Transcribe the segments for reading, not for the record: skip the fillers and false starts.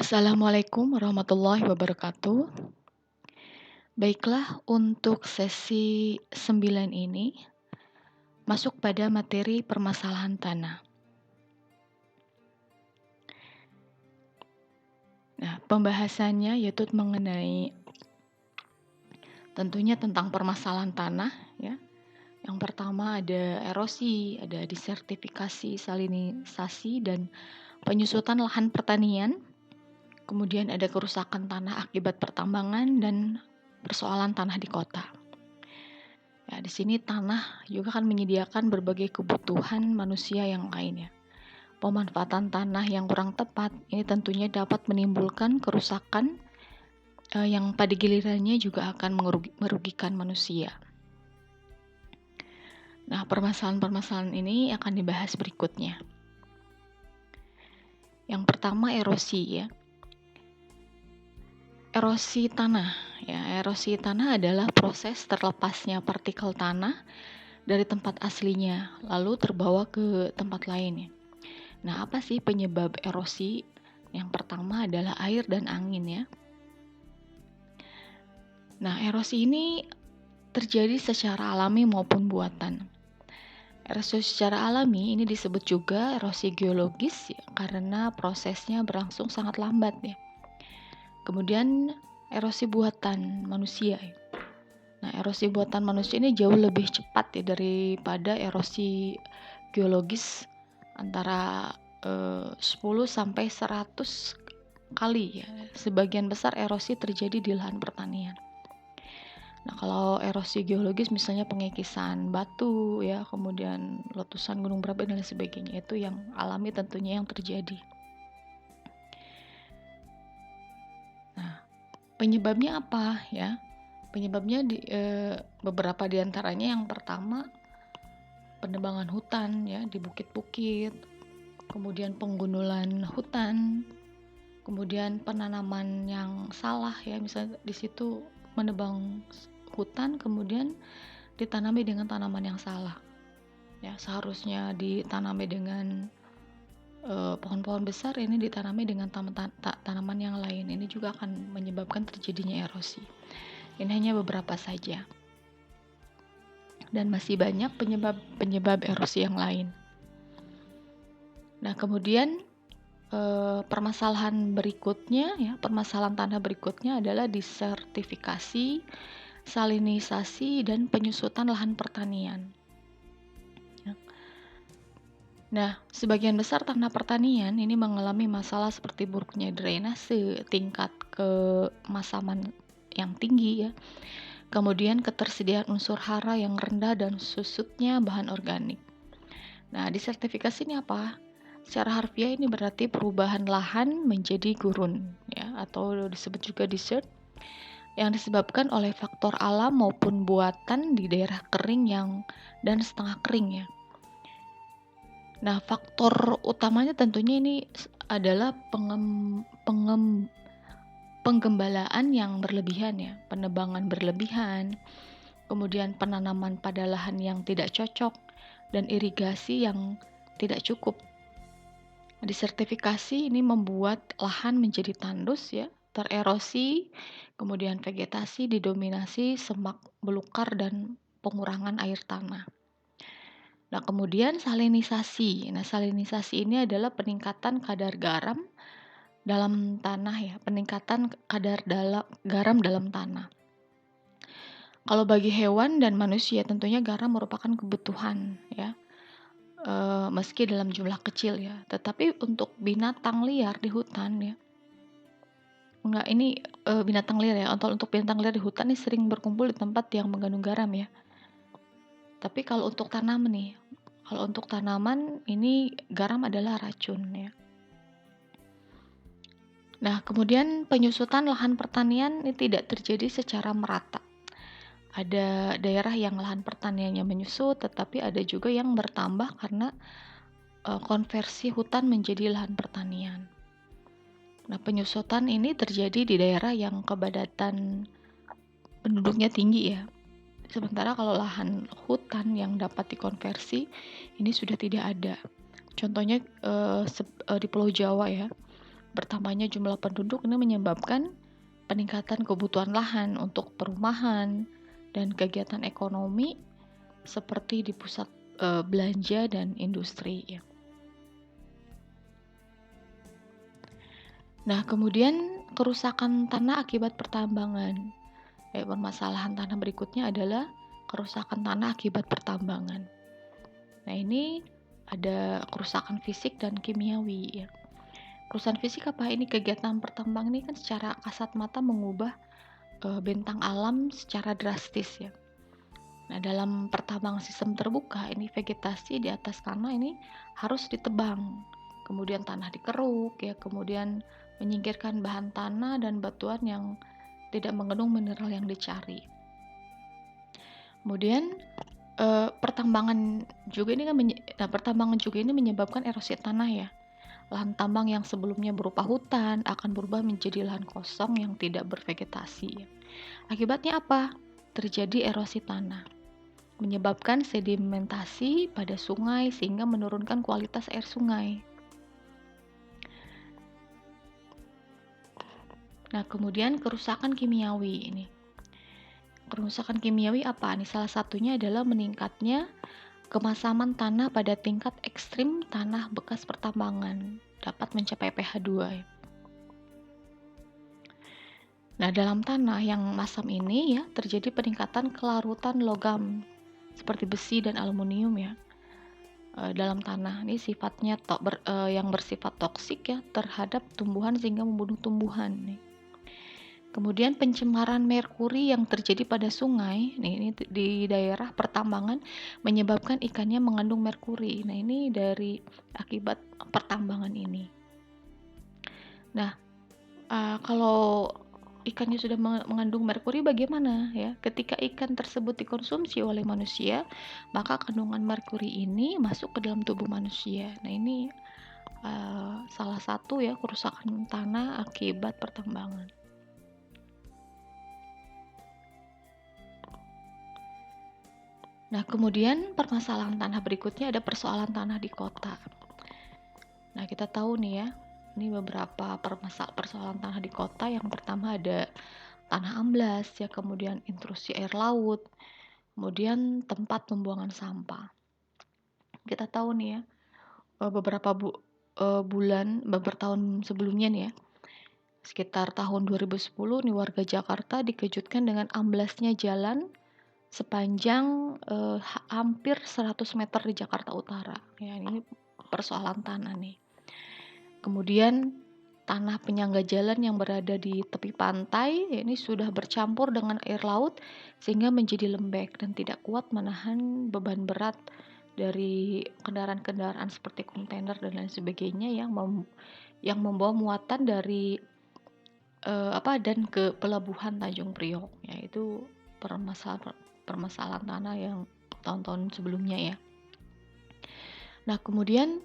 Assalamualaikum warahmatullahi wabarakatuh. Baiklah, untuk sesi 9 ini masuk pada materi permasalahan tanah. Nah, pembahasannya yaitu mengenai tentunya tentang permasalahan tanah ya. Yang pertama ada erosi, ada desertifikasi, salinisasi dan penyusutan lahan pertanian. Kemudian ada kerusakan tanah akibat pertambangan dan persoalan tanah di kota. Ya, di sini tanah juga akan menyediakan berbagai kebutuhan manusia yang lainnya. Pemanfaatan tanah yang kurang tepat ini tentunya dapat menimbulkan kerusakan yang pada gilirannya juga akan merugikan manusia. Nah, permasalahan-permasalahan ini akan dibahas berikutnya. Yang pertama erosi ya. Erosi tanah. Ya, erosi tanah adalah proses terlepasnya partikel tanah dari tempat aslinya, lalu terbawa ke tempat lain ya. Nah, apa sih penyebab erosi? Yang pertama adalah air dan angin ya. Nah, erosi ini terjadi secara alami maupun buatan. Erosi secara alami ini disebut juga erosi geologis ya, karena prosesnya berlangsung sangat lambat ya. Kemudian erosi buatan manusia. Nah, erosi buatan manusia ini jauh lebih cepat ya daripada erosi geologis, antara 10 sampai 100 kali ya. Sebagian besar erosi terjadi di lahan pertanian. Nah, kalau erosi geologis misalnya pengikisan batu ya, kemudian letusan gunung berapi dan lain sebagainya, itu yang alami tentunya yang terjadi. Penyebabnya apa ya? Penyebabnya beberapa diantaranya. Yang pertama penebangan hutan ya di bukit-bukit, kemudian penggundulan hutan, kemudian penanaman yang salah ya, misalnya di situ menebang hutan kemudian ditanami dengan tanaman yang salah. Ya, seharusnya ditanami dengan pohon-pohon besar, ini ditanami dengan tanaman yang lain. Ini juga akan menyebabkan terjadinya erosi. Ini hanya beberapa saja. Dan masih banyak penyebab erosi yang lain. Nah, kemudian permasalahan berikutnya ya, permasalahan tanah berikutnya adalah desertifikasi, salinisasi dan penyusutan lahan pertanian. Nah, sebagian besar tanah pertanian ini mengalami masalah seperti buruknya drainase, tingkat kemasaman yang tinggi ya, kemudian ketersediaan unsur hara yang rendah dan susutnya bahan organik. Nah, desertifikasi ini apa? Secara harfiah ini berarti perubahan lahan menjadi gurun ya, atau disebut juga desert, yang disebabkan oleh faktor alam maupun buatan di daerah kering dan setengah kering ya. Nah, faktor utamanya tentunya ini adalah penggembalaan yang berlebihan ya, penebangan berlebihan, kemudian penanaman pada lahan yang tidak cocok, dan irigasi yang tidak cukup. Desertifikasi ini membuat lahan menjadi tandus ya, tererosi, kemudian vegetasi didominasi semak belukar dan pengurangan air tanah. Nah, kemudian salinisasi. Nah, salinisasi ini adalah peningkatan kadar garam dalam tanah ya, peningkatan kadar garam dalam tanah. Kalau bagi hewan dan manusia tentunya garam merupakan kebutuhan ya, meski dalam jumlah kecil ya. Tetapi untuk binatang liar di hutan ya, binatang liar ya. Untuk binatang liar di hutan ini sering berkumpul di tempat yang mengandung garam ya. Tapi kalau untuk tanaman ini garam adalah racun ya. Nah, kemudian penyusutan lahan pertanian ini tidak terjadi secara merata. Ada daerah yang lahan pertaniannya menyusut, tetapi ada juga yang bertambah karena konversi hutan menjadi lahan pertanian. Nah, penyusutan ini terjadi di daerah yang kepadatan penduduknya tinggi ya. Sementara kalau lahan hutan yang dapat dikonversi ini sudah tidak ada. Contohnya di Pulau Jawa ya. bertambahnya jumlah penduduk ini menyebabkan peningkatan kebutuhan lahan untuk perumahan dan kegiatan ekonomi seperti di pusat belanja dan industri ya. Nah, kemudian kerusakan tanah akibat pertambangan. Permasalahan tanah berikutnya adalah kerusakan tanah akibat pertambangan. Nah, ini ada kerusakan fisik dan kimiawi ya. Kerusakan fisik apa? Ini kegiatan pertambangan ini kan secara kasat mata mengubah bentang alam secara drastis ya. Nah, dalam pertambangan sistem terbuka ini vegetasi di atas tanah ini harus ditebang. Kemudian tanah dikeruk ya, kemudian menyingkirkan bahan tanah dan batuan yang tidak mengandung mineral yang dicari. Kemudian pertambangan juga ini menyebabkan erosi tanah ya. Lahan tambang yang sebelumnya berupa hutan akan berubah menjadi lahan kosong yang tidak bervegetasi. Akibatnya apa? Terjadi erosi tanah, menyebabkan sedimentasi pada sungai sehingga menurunkan kualitas air sungai. Nah, kemudian kerusakan kimiawi ini. Kerusakan kimiawi apa? Nih, salah satunya adalah meningkatnya kemasaman tanah pada tingkat ekstrim tanah bekas pertambangan dapat mencapai pH 2. Nah, dalam tanah yang masam ini ya terjadi peningkatan kelarutan logam seperti besi dan aluminium ya dalam tanah. Ini sifatnya yang bersifat toksik ya terhadap tumbuhan sehingga membunuh tumbuhan nih. Kemudian pencemaran merkuri yang terjadi pada sungai, ini di daerah pertambangan menyebabkan ikannya mengandung merkuri. Nah, ini dari akibat pertambangan ini. Nah, kalau ikannya sudah mengandung merkuri bagaimana ya? Ketika ikan tersebut dikonsumsi oleh manusia, maka kandungan merkuri ini masuk ke dalam tubuh manusia. Nah, ini salah satu ya kerusakan tanah akibat pertambangan. Nah, kemudian permasalahan tanah berikutnya ada persoalan tanah di kota. Nah, kita tahu nih ya, ini beberapa persoalan tanah di kota. Yang pertama ada tanah amblas ya, kemudian intrusi air laut, kemudian tempat pembuangan sampah. Kita tahu nih ya, beberapa tahun sebelumnya nih ya, sekitar tahun 2010 nih warga Jakarta dikejutkan dengan amblasnya jalan sepanjang hampir 100 meter di Jakarta Utara. Ya, ini persoalan tanah nih. Kemudian tanah penyangga jalan yang berada di tepi pantai ya, ini sudah bercampur dengan air laut sehingga menjadi lembek dan tidak kuat menahan beban berat dari kendaraan-kendaraan seperti kontainer dan lain sebagainya yang membawa muatan dari dan ke pelabuhan Tanjung Priok, yaitu permasalahan tanah yang tahun-tahun sebelumnya ya. Nah, kemudian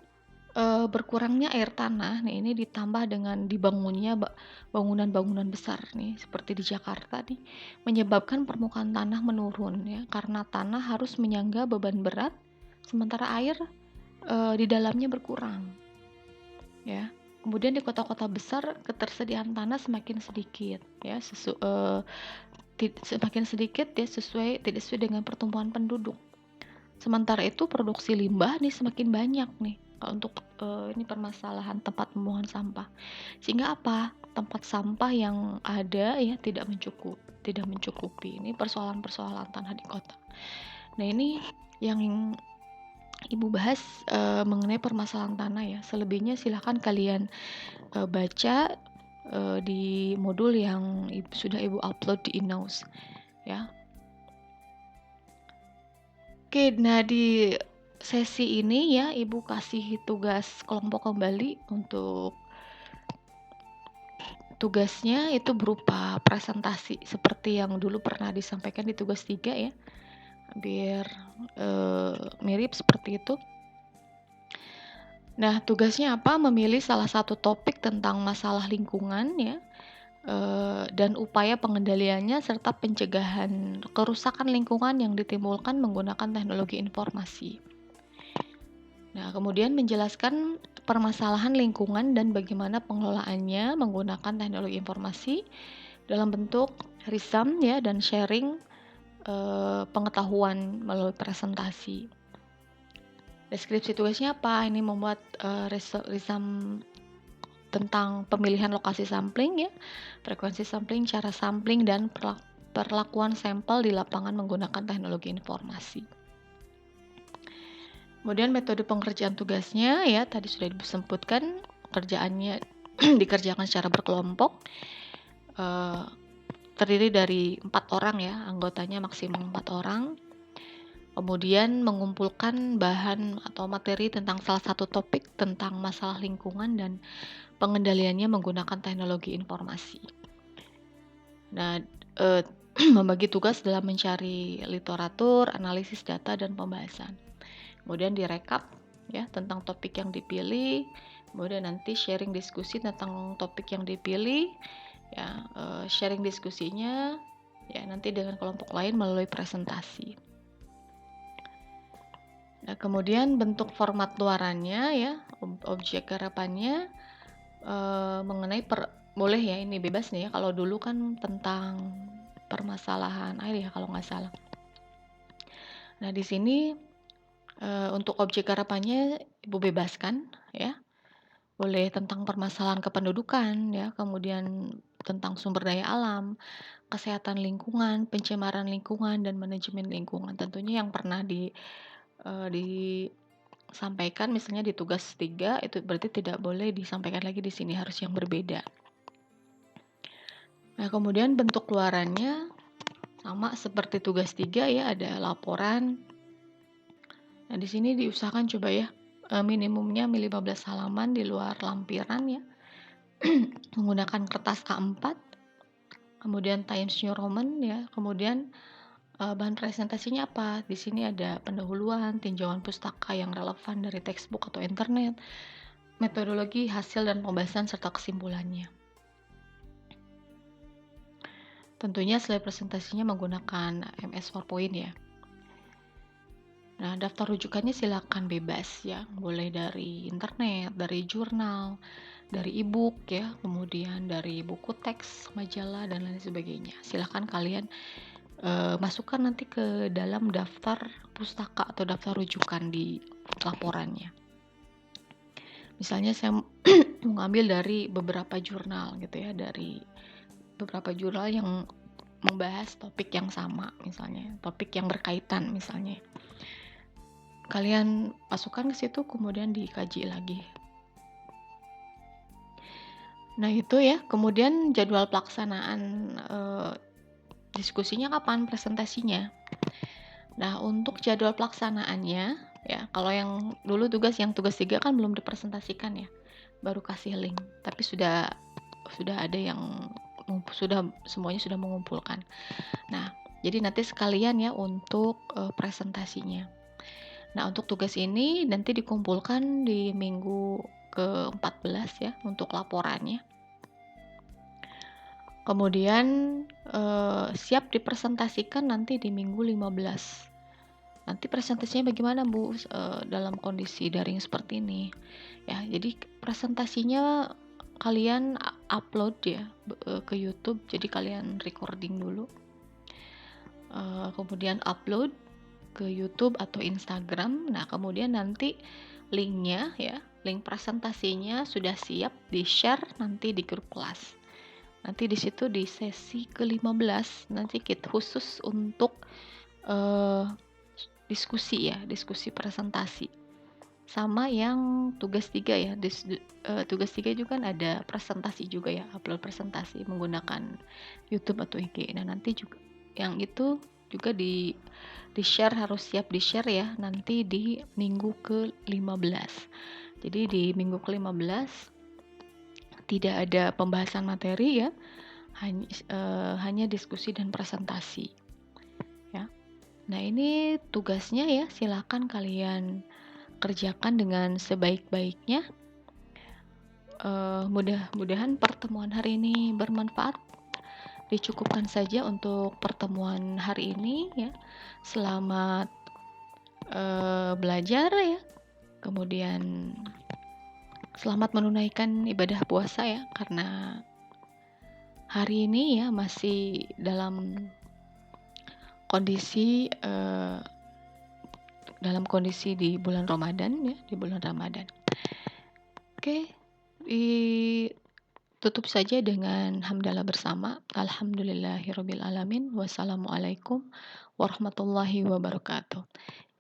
berkurangnya air tanah, nah ini ditambah dengan dibangunnya bangunan-bangunan besar nih seperti di Jakarta nih, menyebabkan permukaan tanah menurun ya karena tanah harus menyangga beban berat sementara air di dalamnya berkurang ya. Kemudian di kota-kota besar ketersediaan tanah semakin sedikit ya, semakin sedikit ya tidak sesuai dengan pertumbuhan penduduk. Sementara itu produksi limbah nih semakin banyak nih untuk ini permasalahan tempat pembuangan sampah. Sehingga apa? Tempat sampah yang ada ya tidak mencukupi. Ini persoalan-persoalan tanah di kota. Nah, ini yang Ibu bahas mengenai permasalahan tanah ya. Selebihnya silahkan kalian baca di modul yang sudah Ibu upload di Inaus ya. Oke, nah di sesi ini ya Ibu kasih tugas kelompok kembali. Untuk tugasnya itu berupa presentasi seperti yang dulu pernah disampaikan di tugas 3 ya. Biar mirip seperti itu. Nah, tugasnya apa? Memilih salah satu topik tentang masalah lingkungan ya, dan upaya pengendaliannya serta pencegahan kerusakan lingkungan yang ditimbulkan menggunakan teknologi informasi. Nah, kemudian menjelaskan permasalahan lingkungan dan bagaimana pengelolaannya menggunakan teknologi informasi dalam bentuk risam ya dan sharing pengetahuan melalui presentasi. Deskripsi tugasnya apa? Ini membuat risam tentang pemilihan lokasi sampling ya, frekuensi sampling, cara sampling, dan perlakuan sampel di lapangan menggunakan teknologi informasi. Kemudian metode pengerjaan tugasnya ya, tadi sudah disebutkan, kerjaannya dikerjakan secara berkelompok, terdiri dari 4 orang ya, anggotanya maksimal 4 orang. Kemudian mengumpulkan bahan atau materi tentang salah satu topik tentang masalah lingkungan dan pengendaliannya menggunakan teknologi informasi. Nah, membagi tugas dalam mencari literatur, analisis data, dan pembahasan. Kemudian direkap ya tentang topik yang dipilih, kemudian nanti sharing diskusi tentang topik yang dipilih, ya sharing diskusinya ya nanti dengan kelompok lain melalui presentasi. Nah, kemudian bentuk format luarannya ya, objek garapannya mengenai boleh ya, ini bebas nih ya, kalau dulu kan tentang permasalahan air ya kalau nggak salah. Nah, di sini untuk objek garapannya Ibu bebaskan ya. Boleh tentang permasalahan kependudukan ya, kemudian tentang sumber daya alam, kesehatan lingkungan, pencemaran lingkungan, dan manajemen lingkungan. Tentunya yang pernah disampaikan misalnya di tugas 3 itu berarti tidak boleh disampaikan lagi di sini, harus yang berbeda. Nah, kemudian bentuk luarannya sama seperti tugas 3 ya, ada laporan. Nah, di sini diusahakan coba ya minimumnya 15 halaman di luar lampiran ya. Menggunakan kertas A4. Kemudian Times New Roman ya. Kemudian bahan presentasinya apa? Di sini ada pendahuluan, tinjauan pustaka yang relevan dari textbook atau internet, metodologi, hasil dan pembahasan serta kesimpulannya. Tentunya slide presentasinya menggunakan MS PowerPoint ya. Nah, daftar rujukannya silakan bebas ya, boleh dari internet, dari jurnal, dari e-book ya, kemudian dari buku teks, majalah dan lain sebagainya. Silakan kalian masukkan nanti ke dalam daftar pustaka atau daftar rujukan di laporannya. Misalnya saya mengambil dari beberapa jurnal gitu ya, dari beberapa jurnal yang membahas topik yang sama, misalnya topik yang berkaitan misalnya. Kalian masukkan ke situ kemudian dikaji lagi. Nah, itu ya. Kemudian jadwal pelaksanaan diskusinya kapan, presentasinya. Nah, untuk jadwal pelaksanaannya ya, kalau yang dulu tugas 3 kan belum dipresentasikan ya. Baru kasih link, tapi sudah ada yang semuanya sudah mengumpulkan. Nah, jadi nanti sekalian ya untuk presentasinya. Nah, untuk tugas ini nanti dikumpulkan di minggu ke-14 ya untuk laporannya. Kemudian siap dipresentasikan nanti di minggu 15. Nanti presentasinya bagaimana Bu dalam kondisi daring seperti ini? Ya, jadi presentasinya kalian upload ya ke YouTube. Jadi kalian recording dulu. Kemudian upload ke YouTube atau Instagram. Nah, kemudian nanti linknya ya, link presentasinya sudah siap di-share nanti di grup kelas. Nanti di situ di sesi ke-15 nanti kita khusus untuk diskusi ya, diskusi presentasi. Sama yang tugas 3 ya, tugas 3 juga kan ada presentasi juga ya, upload presentasi menggunakan YouTube atau IG. Nah, nanti juga yang itu juga di-share, harus siap di-share ya nanti di minggu ke-15. Jadi di minggu ke-15 tidak ada pembahasan materi ya, hanya diskusi dan presentasi ya. Nah, ini tugasnya ya, silakan kalian kerjakan dengan sebaik-baiknya. Mudah-mudahan pertemuan hari ini bermanfaat. Dicukupkan saja untuk pertemuan hari ini ya. Selamat belajar ya. Kemudian Selamat menunaikan ibadah puasa ya, karena hari ini ya masih dalam kondisi, di bulan Ramadan ya, di bulan Ramadan. Oke, ditutup saja dengan hamdalah bersama. Alhamdulillahirabbil alamin. Wassalamualaikum warahmatullahi wabarakatuh.